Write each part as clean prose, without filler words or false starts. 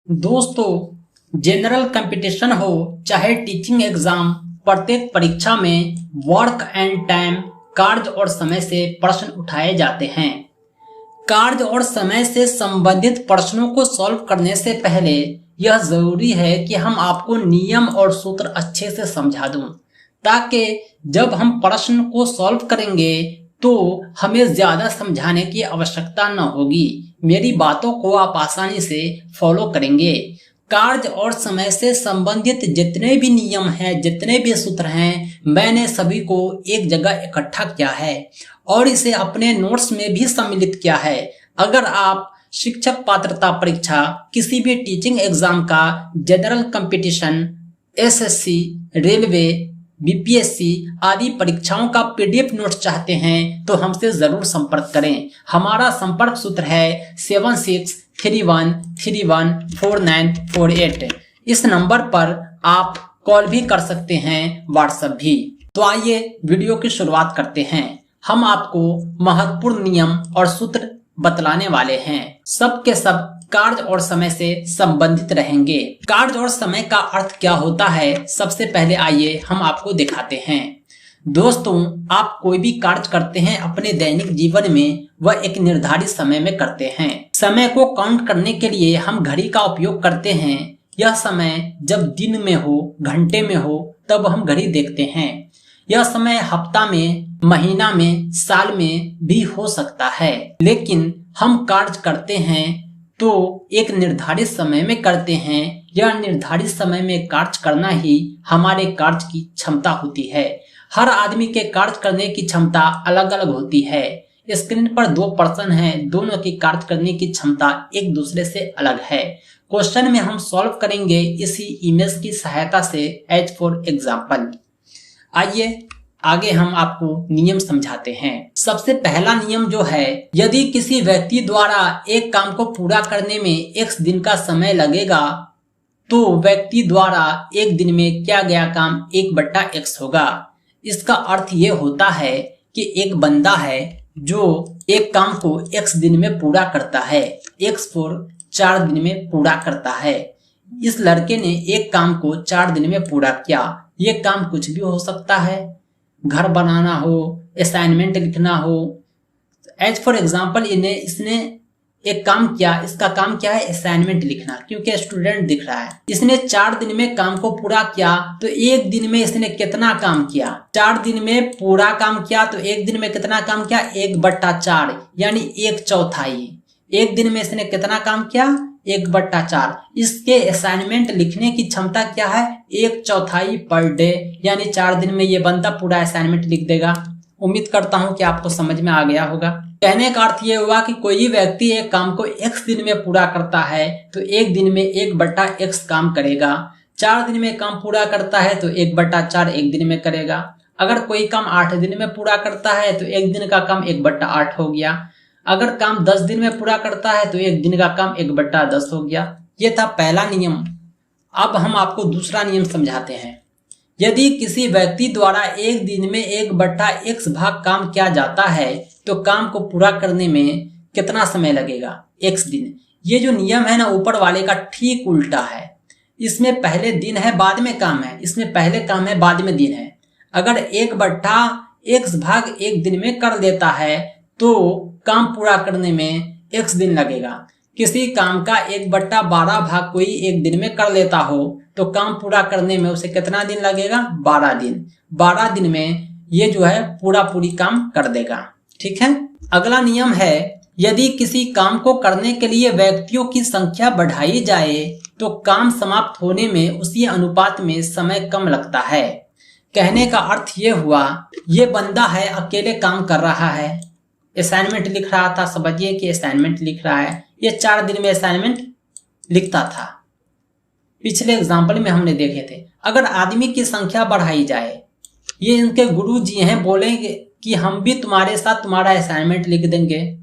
दोस्तों, general competition हो चाहे टीचिंग एग्जाम, प्रत्येक परीक्षा में वर्क एंड टाइम कार्य और समय से प्रश्न उठाए जाते हैं। कार्य और समय से संबंधित प्रश्नों को सॉल्व करने से पहले यह जरूरी है कि हम आपको नियम और सूत्र अच्छे से समझा दूं, ताकि जब हम प्रश्न को सॉल्व करेंगे तो हमें ज्यादा समझाने की आवश्यकता न होगी। मेरी बातों को आप आसानी से फॉलो करेंगे। कार्य और समय से संबंधित जितने भी नियम हैं, जितने भी सूत्र हैं, मैंने सभी को एक जगह इकट्ठा किया है और इसे अपने नोट्स में भी सम्मिलित किया है। अगर आप शिक्षक पात्रता परीक्षा, किसी भी टीचिंग एग्जाम का, general competition, SSC, railway, BPSC आदि परीक्षाओं का पीडीएफ नोट चाहते हैं तो हमसे जरूर संपर्क करें। हमारा संपर्क सूत्र है 7631314948। इस नंबर पर आप कॉल भी कर सकते हैं, व्हाट्सएप भी। तो आइए वीडियो की शुरुआत करते हैं। हम आपको महत्वपूर्ण नियम और सूत्र बतलाने वाले हैं। सब के सब कार्य और समय से संबंधित रहेंगे। कार्य और समय का अर्थ क्या होता है, सबसे पहले आइए हम आपको दिखाते हैं। दोस्तों, आप कोई भी कार्य करते हैं अपने दैनिक जीवन में, वह एक निर्धारित समय में करते हैं। समय को काउंट करने के लिए हम घड़ी का उपयोग करते हैं। यह समय जब दिन में हो, घंटे में हो, तब हम घड़ी देखते हैं। यह समय हफ्ता में, महीना में, साल में भी हो सकता है, लेकिन हम कार्य करते हैं तो एक निर्धारित समय में करते हैं। यह निर्धारित समय में कार्य करना ही हमारे कार्य की क्षमता होती है। हर आदमी के कार्य करने की क्षमता अलग अलग होती है। स्क्रीन पर दो पर्सन हैं, दोनों की कार्य करने की क्षमता एक दूसरे से अलग है। क्वेश्चन में हम सॉल्व करेंगे इसी इमेज की सहायता से, एज फॉर एग्जाम्पल। आइए आगे हम आपको नियम समझाते हैं। सबसे पहला नियम जो है, यदि किसी व्यक्ति द्वारा एक काम को पूरा करने में x दिन का समय लगेगा तो व्यक्ति द्वारा एक दिन में किया गया काम 1/x होगा। इसका अर्थ ये होता है कि एक बंदा है जो एक काम को x दिन में पूरा करता है, x for 4 दिन में पूरा करता है। इस लड़के ने एक काम को 4 दिन में पूरा किया। ये काम कुछ भी हो सकता है, घर बनाना हो, असाइनमेंट लिखना हो। एज फॉर एग्जाम्पल इसने एक काम किया, इसका काम क्या है, असाइनमेंट लिखना, क्योंकि स्टूडेंट दिख रहा है। इसने 4 दिन में काम को पूरा किया तो एक दिन में इसने कितना काम किया, 4 दिन में पूरा काम किया तो एक दिन में कितना काम किया, 1/4 यानी 1/4। एक दिन में इसने कितना काम किया, 1/4। इसके असाइनमेंट लिखने की क्षमता क्या है, 1/4 पर डे, यानी 4 दिन में ये बंदा पूरा असाइनमेंट लिख देगा। उम्मीद करता हूं कि आपको समझ में आ गया होगा। कहने का अर्थ ये हुआ कि कोई व्यक्ति एक काम को x दिन में पूरा करता है तो एक दिन में 1/x काम करेगा। 4 दिन में काम पूरा करता है तो 1/4 एक दिन में करेगा। अगर कोई काम 8 दिन में पूरा करता है तो एक दिन का काम 1/8 हो गया। अगर काम 10 दिन में पूरा करता है तो एक दिन का काम 1/10 हो गया। ये था पहला नियम। अब हम आपको दूसरा नियम समझाते हैं। यदि किसी व्यक्ति द्वारा एक दिन में 1/x भाग काम किया जाता है तो काम को पूरा करने में कितना समय लगेगा, x दिन। ये जो नियम है ना, ऊपर वाले का ठीक उल्टा है। इसमें पहले दिन है, बाद में काम है। इसमें पहले काम है, बाद में दिन है। अगर 1/x भाग एक दिन में कर देता है तो काम पूरा करने में x दिन लगेगा। किसी काम का 1/12 भाग कोई एक दिन में कर लेता हो तो काम पूरा करने में उसे कितना दिन लगेगा, 12 दिन। 12 दिन में ये जो है पूरी काम कर देगा। ठीक है। अगला नियम है, यदि किसी काम को करने के लिए व्यक्तियों की संख्या बढ़ाई जाए तो काम समाप्त होने में उसी अनुपात में समय कम लगता है। कहने का अर्थ ये हुआ, ये बंदा है अकेले काम कर रहा है, असाइनमेंट लिख रहा था। समझिए कि असाइनमेंट लिख रहा है, ये 4 दिन में असाइनमेंट लिखता था। पिछले एग्जाम्पल में हमने देखे थे। अगर आदमी की संख्या बढ़ाई जाए, ये इनके गुरु जी हैं, बोलेंगे कि हम भी तुम्हारे साथ तुम्हारा असाइनमेंट लिख देंगे,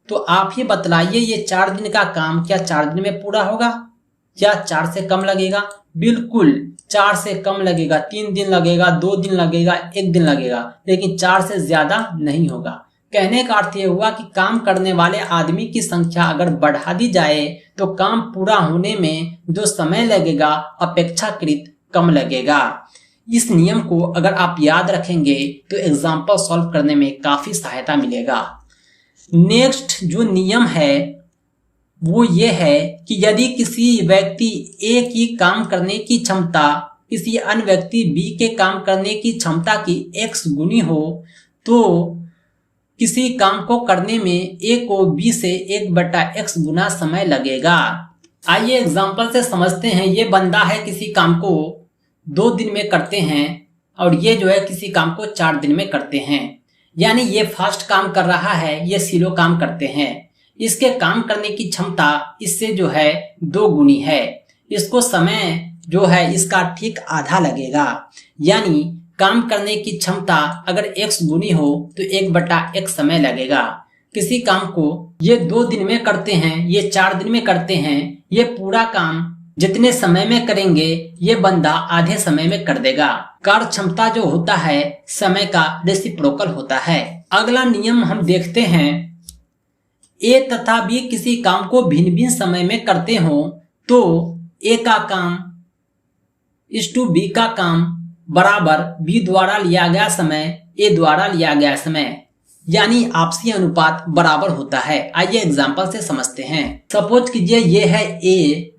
तो आप ही बतलाइए ये 4 दिन का काम क्या 4 दिन में पूरा होगा या 4 से कम लगेगा? बिल्कुल 4 से कम लगेगा। 3 दिन लगेगा, 2 दिन लगेगा, 1 दिन लगेगा, लेकिन 4 से ज्यादा नहीं होगा। कहने का अर्थ ये हुआ कि काम करने वाले आदमी की संख्या अगर बढ़ा दी जाए तो काम पूरा होने में जो समय लगेगा अपेक्षाकृत कम लगेगा। इस नियम को अगर आप याद रखेंगे तो एग्जाम्पल सॉल्व करने में काफी सहायता मिलेगा। नेक्स्ट जो नियम है वो ये है कि यदि किसी व्यक्ति ए की काम करने की क्षमता किसी अन्य व्यक्ति बी के काम करने की क्षमता की x गुनी हो तो किसी काम को करने में ए को बी से 1/x गुना समय लगेगा। आइए एग्जाम्पल से समझते हैं। ये बंदा है किसी काम को 2 दिन में करते हैं और ये जो है किसी काम को 4 दिन में करते हैं। यानी ये फास्ट काम कर रहा है, ये स्लो काम करते हैं। इसके काम करने की क्षमता इससे जो है 2 गुनी है। इसको समय जो है इसका ठीक आधा लगेगा। यानी काम करने की क्षमता अगर x गुनी हो तो 1/x समय लगेगा। किसी काम को ये 2 दिन में करते हैं, ये 4 दिन में करते हैं। ये पूरा काम जितने समय में करेंगे ये बंदा आधे समय में कर देगा। कार्य क्षमता जो होता है समय का रेसिप्रोकल होता है। अगला नियम हम देखते हैं। ए तथा बी किसी काम को भिन्न भिन्न समय में करते हो तो ए का काम इस बी का काम बराबर बी द्वारा लिया गया समय ए द्वारा लिया गया समय, यानी आपसी अनुपात बराबर होता है। आइए एग्जांपल से समझते हैं। सपोज कीजिए ये है ए,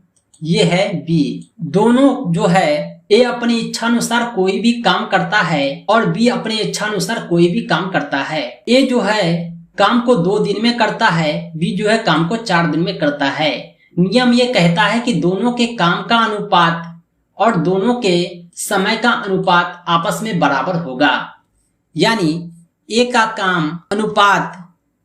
ये है बी। दोनों जो है ए अपनी इच्छा अनुसार कोई भी काम करता है और बी अपनी इच्छा अनुसार कोई भी काम करता है। ए जो है काम को 2 दिन में करता है, बी जो है काम को 4 दिन में करता है। नियम ये कहता है कि दोनों के काम का अनुपात और दोनों के समय का अनुपात आपस में बराबर होगा। यानी ए का काम अनुपात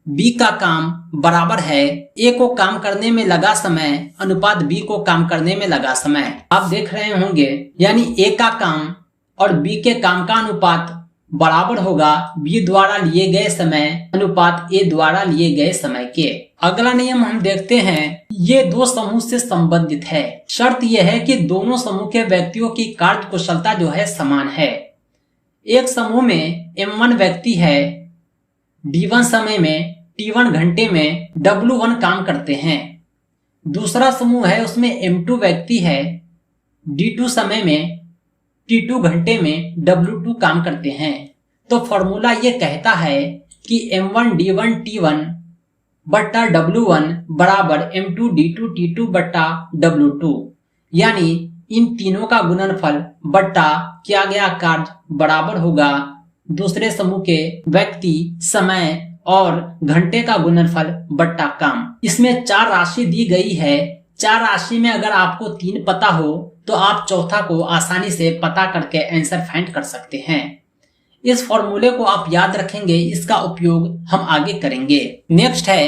बी का काम बराबर है। ए को काम करने में लगा समय अनुपात बी को काम करने में लगा समय। आप देख रहे होंगे यानी ए का काम और बी के काम का अनुपात बराबर होगा बी द्वारा लिए गए समय अनुपात ए द्वारा लिए गए समय के। अगला नियम हम देखते हैं। ये 2 समूह से संबंधित है। शर्त यह है कि दोनों समूह के व्यक्तियों की कार्य कुशलता जो है समान है। एक समूह में M1 व्यक्ति है, D1 समय में T1 घंटे में W1 काम करते हैं। दूसरा समूह है उसमें M2 व्यक्ति है, D2 समय में T2 घंटे में W2 काम करते हैं। तो फॉर्मूला ये कहता है कि M1 D1 T1 बट्टा W1 बराबर M2 D2 T2 बट्टा W2, यानी इन तीनों का गुणनफल बट्टा किया गया कार्य बराबर होगा दूसरे समूह के व्यक्ति, समय और घंटे का गुणनफल बट्टा काम। इसमें 4 राशि दी गई है। 4 राशि में अगर आपको 3 पता हो तो आप चौथा को आसानी से पता करके आंसर फाइंड कर सकते हैं। इस फॉर्मूले को आप याद रखेंगे, इसका उपयोग हम आगे करेंगे। नेक्स्ट है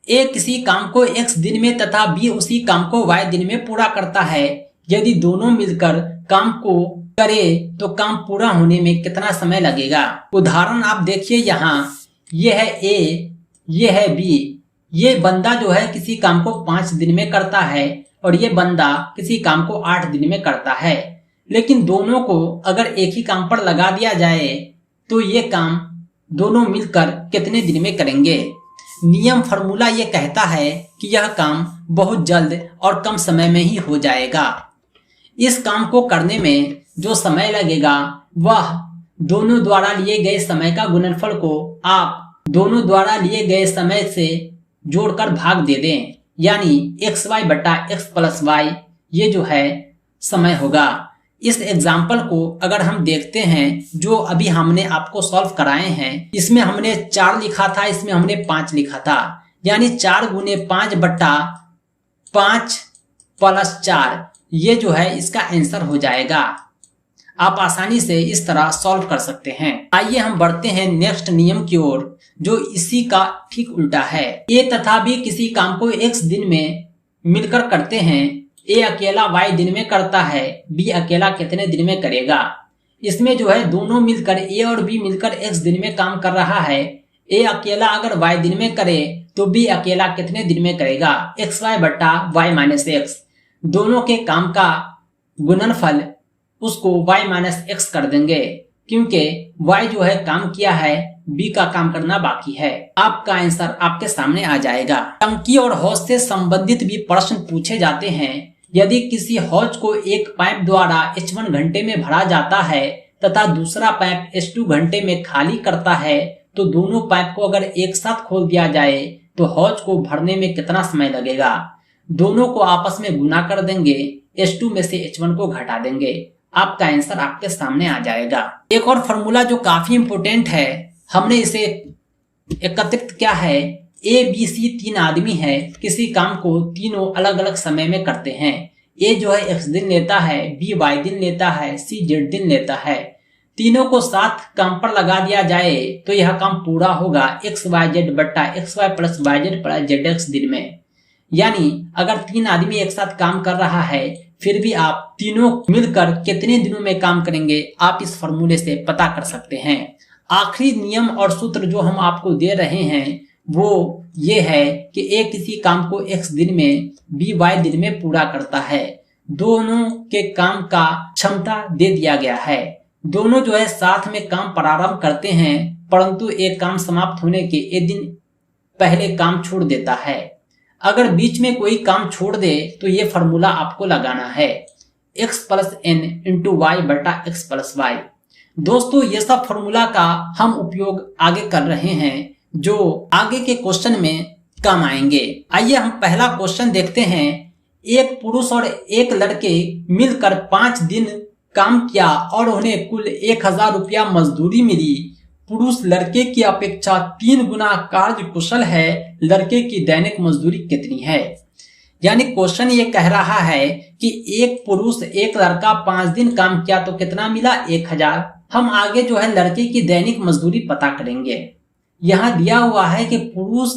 ए किसी काम को x दिन में तथा बी उसी काम को y दिन में पूरा करता है। यदि दोनों मिलकर काम को करे तो काम पूरा होने में कितना समय लगेगा। उदाहरण आप देखिए यहाँ, ये है ए, ये है बी। ये बंदा जो है किसी काम को 5 दिन में करता है और ये बंदा किसी काम को 8 दिन में करता है। लेकिन दोनों को अगर एक ही काम पर लगा दिया जाए तो ये काम दोनों मिलकर कितने दिन में करेंगे। नियम फॉर्मूला ये कहता है कि यह काम बहुत जल्द और कम समय में ही हो जाएगा। इस काम को करने में जो समय लगेगा वह दोनों द्वारा लिए गए समय का गुणनफल को आप दोनों द्वारा लिए गए समय से जोड़कर भाग दे दें, यानी xy बटा x प्लस y ये जो है समय होगा। इस एग्जाम्पल को अगर हम देखते हैं जो अभी हमने आपको सॉल्व कराए हैं, इसमें हमने 4 लिखा था, इसमें हमने 5 लिखा था, यानी 4 गुने 5 बट्टा 5 प्लस 4 ये जो है इसका आंसर हो जाएगा। आप आसानी से इस तरह सॉल्व कर सकते हैं। आइए हम बढ़ते हैं नेक्स्ट नियम की ओर जो इसी का ठीक उल्टा है। ए तथा बी किसी काम को x दिन में मिलकर करते हैं। ए अकेला y दिन में करता है, बी अकेला कितने दिन में करेगा। इसमें जो है दोनों मिलकर ए और बी मिलकर x दिन में काम कर रहा है। ए अकेला अगर y दिन में करे तो बी अकेला कितने दिन में करेगा, xy बट्टा y माइनस x। दोनों के काम का गुणनफल उसको y माइनस x कर देंगे, क्योंकि y जो है काम किया है बी का काम करना बाकी है। आपका आंसर आपके सामने आ जाएगा। टंकी और हौज से संबंधित भी प्रश्न पूछे जाते हैं। यदि किसी हौज को एक पाइप द्वारा H1 घंटे में भरा जाता है तथा दूसरा पाइप H2 घंटे में खाली करता है, तो दोनों पाइप को अगर एक साथ खोल दिया जाए तो हौज को भरने में कितना समय लगेगा। दोनों को आपस में गुना कर देंगे, H2 में से H1 को घटा देंगे, आपका आंसर आपके सामने आ जाएगा। एक और फॉर्मूला जो काफी इंपोर्टेंट है, हमने इसे एकत्रित किया है। ए बी सी तीन आदमी है, किसी काम को तीनों अलग अलग समय में करते हैं। ए जो है x दिन लेता है, बी y दिन लेता है, सी z दिन लेता है। तीनों को साथ काम पर लगा दिया जाए तो यह काम पूरा होगा XYZ बट्टा XY plus YZ plus ZX दिन में। यानी अगर तीन आदमी एक साथ काम कर रहा है, फिर भी आप तीनों मिलकर कितने दिनों में काम करेंगे, आप इस फॉर्मूले से पता कर सकते हैं। आखिरी नियम और सूत्र जो हम आपको दे रहे हैं वो ये है कि ए किसी काम को x दिन में, बी y दिन में पूरा करता है। दोनों के काम का क्षमता दे दिया गया है। दोनों जो है साथ में काम प्रारंभ करते हैं, परंतु एक काम समाप्त होने के एक दिन पहले काम छोड़ देता है। अगर बीच में कोई काम छोड़ दे तो ये फॉर्मूला आपको लगाना है, x plus n into y बटा x प्लस वाई। दोस्तों ये सब फॉर्मूला का हम उपयोग आगे कर रहे हैं, जो आगे के क्वेश्चन में काम आएंगे। आइए हम पहला क्वेश्चन देखते हैं। एक पुरुष और एक लड़के मिलकर 5 दिन काम किया और उन्हें कुल 1000 रुपया मजदूरी मिली। पुरुष लड़के की अपेक्षा 3 गुना कार्य कुशल है, लड़के की दैनिक मजदूरी कितनी है। यानी क्वेश्चन ये कह रहा है कि एक पुरुष एक लड़का 5 दिन काम किया तो कितना मिला, 1000। हम आगे जो है लड़के की दैनिक मजदूरी पता करेंगे। यहाँ दिया हुआ है कि पुरुष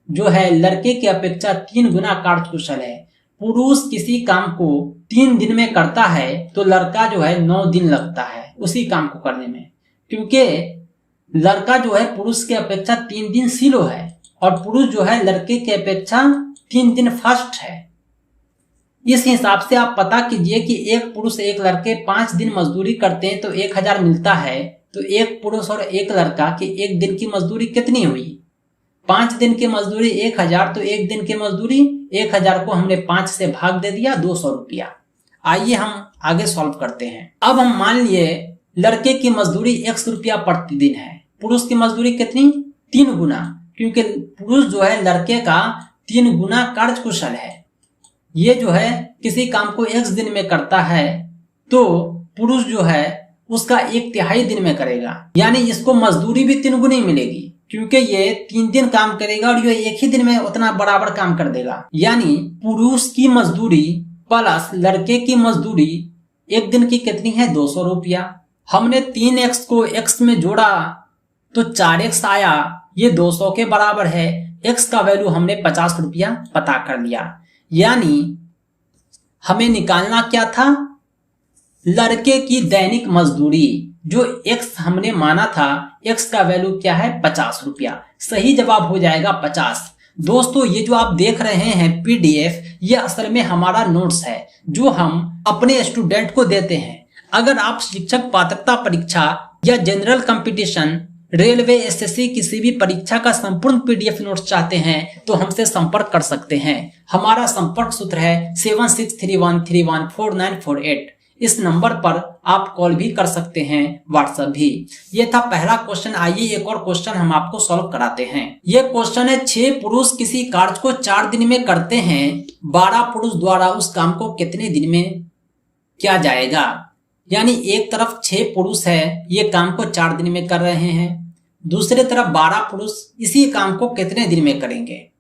जो है लड़के की अपेक्षा 3 गुना कार्य कुशल है। पुरुष किसी काम को 3 दिन में करता है तो लड़का जो है 9 दिन लगता है उसी काम को करने में, क्योंकि लड़का जो है पुरुष के अपेक्षा 3 दिन स्लो है और पुरुष जो है लड़के के अपेक्षा 3 दिन फास्ट है। इस हिसाब से आप पता कीजिए कि एक पुरुष एक लड़के 5 दिन मजदूरी करते हैं तो 1000 मिलता है, तो एक पुरुष और एक लड़का की एक दिन की मजदूरी कितनी हुई। 5 दिन की मजदूरी 1000, तो एक दिन की मजदूरी 1000 को हमने 5 से भाग दे दिया, 200 रुपया। आइए हम आगे सॉल्व करते हैं। अब हम मान लिए लड़के की मजदूरी 100 रुपया प्रतिदिन है, पुरुष की मजदूरी कितनी, 3 गुना, क्योंकि पुरुष जो है लड़के का 3 गुना कार्य कुशल है। ये जो है किसी काम को 1 दिन में करता है तो पुरुष जो है उसका 1/3 दिन में करेगा, यानी इसको मजदूरी भी 3 गुनी मिलेगी, क्योंकि ये 3 दिन काम करेगा और ये एक ही दिन में उतना बराबर काम कर देगा। यानी पुरुष की मजदूरी प्लस लड़के की मजदूरी एक दिन की कितनी है, 200 रुपया। हमने 3x को x में जोड़ा तो 4x आया, ये 200 के बराबर है। x का वैल्यू हमने 50 रुपया पता कर लिया। यानी हमें निकालना क्या था, लड़के की दैनिक मजदूरी, जो x हमने माना था, x का वैल्यू क्या है, 50 रुपया। सही जवाब हो जाएगा 50। दोस्तों ये जो आप देख रहे हैं PDF, ये असल में हमारा नोट्स है जो हम अपने स्टूडेंट को देते हैं। अगर आप शिक्षक पात्रता परीक्षा या जनरल कंपटीशन, रेलवे, SSC किसी भी परीक्षा का संपूर्ण PDF नोट्स चाहते हैं तो हमसे संपर्क कर सकते हैं। हमारा संपर्क सूत्र है 7631314948। इस नंबर पर आप कॉल भी कर सकते हैं, व्हाट्सएप भी। ये था पहला क्वेश्चन। आइए एक और क्वेश्चन हम आपको सॉल्व कराते हैं। ये क्वेश्चन है 6 पुरुष किसी कार्य को 4 दिन में करते हैं, 12 पुरुष द्वारा उस काम को कितने दिन में किया जाएगा। यानी एक तरफ 6 पुरुष है, ये काम को 4 दिन में कर रहे हैं, दूसरी तरफ 12 पुरुष इसी काम को कितने दिन में करेंगे।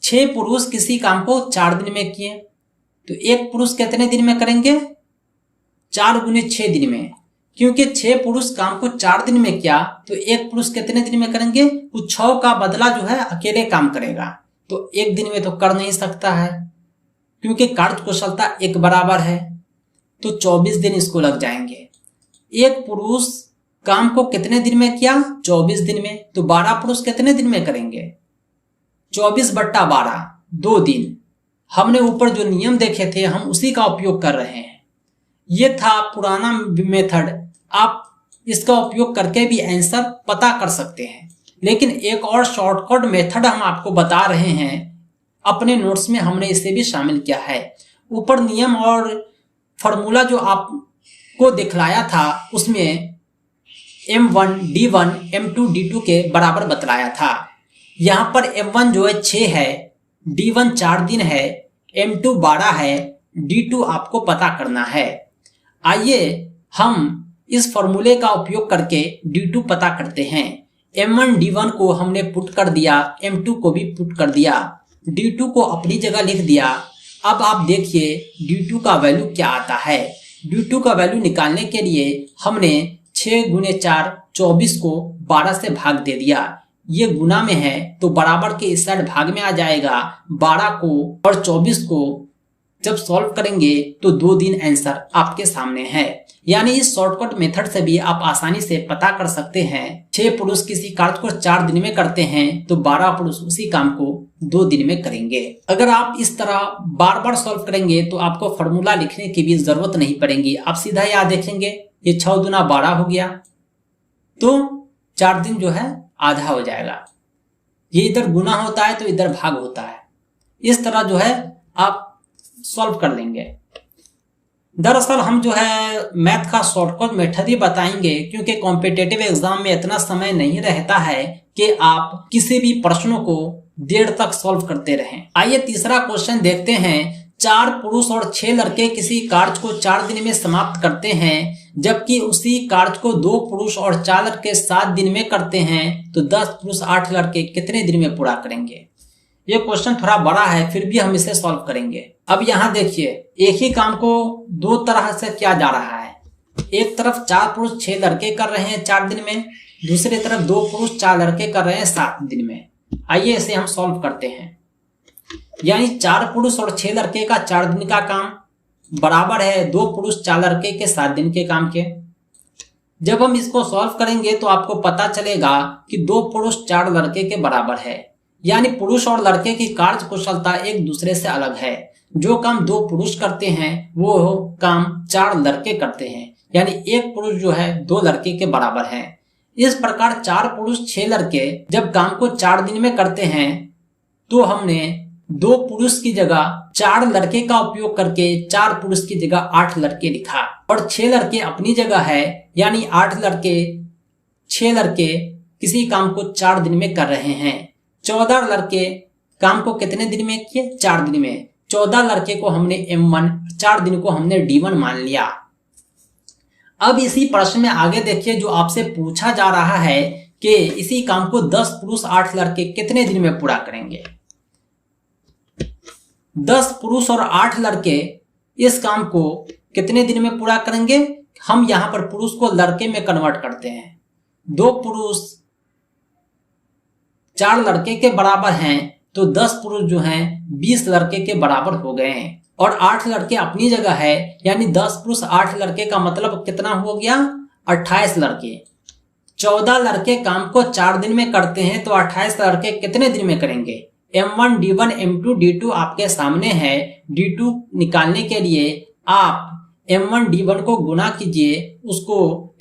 6 पुरुष किसी काम को 4 दिन में किए तो एक पुरुष कितने दिन में करेंगे, 4 गुने 6 दिन में। क्योंकि 6 पुरुष काम को 4 दिन में किया तो एक पुरुष कितने दिन में करेंगे, उस 6 का बदला जो है अकेले काम करेगा, तो एक दिन में तो कर नहीं सकता है, क्योंकि कार्य कुशलता एक बराबर है, तो 24 दिन इसको लग जाएंगे। एक पुरुष काम को कितने दिन में किया, 24 दिन में, तो 12 पुरुष कितने दिन में करेंगे, 24/12, 2 दिन। हमने ऊपर जो नियम देखे थे हम उसी का उपयोग कर रहे हैं। ये था पुराना मेथड। आप इसका उपयोग करके भी आंसर पता कर सकते हैं। लेकिन एक और शॉर्टकट मेथड हम आपको बता रहे हैं, अपने नोट्स में हमने इसे भी शामिल किया है। ऊपर नियम और फॉर्मूला जो आपको दिखलाया था उसमें M1 D1 M2 D2 के बराबर बतलाया था। यहाँ पर M1 जो है 6 है, D1 4 दिन है, M2 12 है, D2 आपको पता करना है। आइए हम इस फॉर्मूले का उपयोग करके D2 पता करते हैं। M1 D1 को हमने पुट कर दिया, M2 को भी पुट कर दिया, D2 को अपनी जगह लिख दिया। अब आप देखिए D2 का वैल्यू क्या आता है। D2 का वैल्यू निकालने के लिए हमने 6 गुने 4 24 को 12 से भाग दे दिया। ये गुना में है तो बराबर के इस साइड भाग में आ जाएगा। 12 को और 24 को जब सॉल्व करेंगे तो 2 दिन आंसर आपके सामने है। यानी इस शॉर्टकट मेथड से भी आप आसानी से पता कर सकते हैं। 6 पुरुष किसी कार्य को 4 दिन में करते हैं तो 12 पुरुष उसी काम को 2 दिन में करेंगे। अगर आप इस तरह बार बार सॉल्व करेंगे तो आपको फॉर्मूला लिखने की भी जरूरत नहीं पड़ेगी। आप सीधा याद देखेंगे, ये 6 दूना 12 हो गया तो 4 दिन जो है आधा हो जाएगा। ये इधर गुना होता है तो इधर भाग होता है। इस तरह जो है आप सॉल्व कर लेंगे। दरअसल हम जो है मैथ का शॉर्टकट मेथड ही बताएंगे, क्योंकि कॉम्पिटिटिव एग्जाम में इतना समय नहीं रहता है कि आप किसी भी प्रश्नों को देर तक सॉल्व करते रहें। आइए तीसरा क्वेश्चन देखते हैं। 4 पुरुष और 6 लड़के किसी कार्य को 4 दिन में समाप्त करते हैं, जबकि उसी कार्य को 2 पुरुष और 4 लड़के 7 दिन में करते हैं, तो 10 पुरुष 8 लड़के कितने दिन में पूरा करेंगे। ये क्वेश्चन थोड़ा बड़ा है, फिर भी हम इसे सॉल्व करेंगे। अब यहाँ देखिए, एक ही काम को 2 तरह से किया जा रहा है। एक तरफ 4 पुरुष 6 लड़के कर रहे हैं 4 दिन में, दूसरी तरफ 2 पुरुष 4 लड़के कर रहे हैं 7 दिन में। आइए इसे हम सॉल्व करते हैं। यानी 4 पुरुष और 6 लड़के का 4 दिन का काम बराबर है 2 पुरुष 4 लड़के के 7 दिन के काम के। जब हम इसको सॉल्व करेंगे तो आपको पता चलेगा कि 2 पुरुष 4 लड़के के बराबर है। यानी पुरुष और लड़के की कार्य कुशलता एक दूसरे से अलग है। जो काम 2 पुरुष करते हैं वो काम 4 लड़के करते हैं, यानी एक पुरुष जो है 2 लड़के के बराबर है। इस प्रकार 4 पुरुष 6 लड़के जब काम को 4 दिन में करते हैं तो हमने 2 पुरुष की जगह 4 लड़के का उपयोग करके 4 पुरुष की जगह 8 लड़के लिखा, और 6 लड़के अपनी जगह है, यानी 8 लड़के 6 लड़के किसी काम को 4 दिन में कर रहे हैं। 14 लड़के काम को कितने दिन में किए, 4 दिन में। 14 लड़के को हमने M1, 4 दिन को हमने D1 मान लिया। अब इसी प्रश्न में आगे देखिए, जो आपसे पूछा जा रहा है कि इसी काम को 10 पुरुष 8 लड़के कितने दिन में पूरा करेंगे। 10 पुरुष और 8 लड़के इस काम को कितने दिन में पूरा करेंगे। हम यहां पर पुरुष को लड़के में कन्वर्ट करते हैं। 2 पुरुष 4 लड़के के बराबर हैं तो 10 पुरुष जो हैं 20 लड़के के बराबर हो गए हैं, और 8 लड़के अपनी जगह है, यानी 10 पुरुष 8 लड़के का मतलब कितना हो गया, 28 लड़के। 14 लड़के काम को 4 दिन में करते हैं तो 28 लड़के कितने दिन में करेंगे। M1 D1 M2 D2 आपके सामने है। D2 निकालने के लिए आप M1 D1 को गुना कीजिए, उसको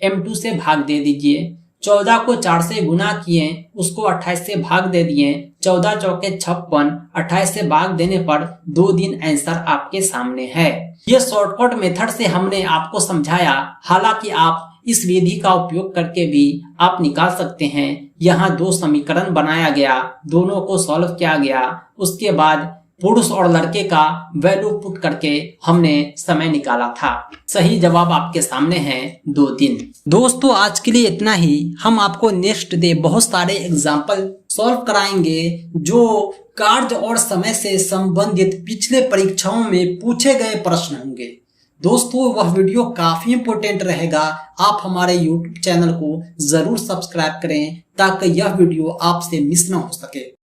M2 से भाग दे दीजिए। 14 को 4 से गुना किए, उसको 28 से भाग दे दिए। 14 चौके 56, 28 से भाग देने पर 2 दिन आंसर आपके सामने है। ये शॉर्टकट मेथड से हमने आपको समझाया, हालांकि आप इस विधि का उपयोग करके भी आप निकाल सकते हैं। यहाँ 2 समीकरण बनाया गया, दोनों को सॉल्व किया गया, उसके बाद पुरुष और लड़के का वैल्यू पुट करके हमने समय निकाला था। सही जवाब आपके सामने है 2 दिन। दोस्तों आज के लिए इतना ही। हम आपको नेक्स्ट डे बहुत सारे एग्जाम्पल सॉल्व कराएंगे जो कार्य और समय से संबंधित पिछले परीक्षाओं में पूछे गए प्रश्न होंगे। दोस्तों वह वीडियो काफी इंपोर्टेंट रहेगा। आप हमारे YouTube चैनल को जरूर सब्सक्राइब करें ताकि यह वीडियो आपसे मिस न हो सके।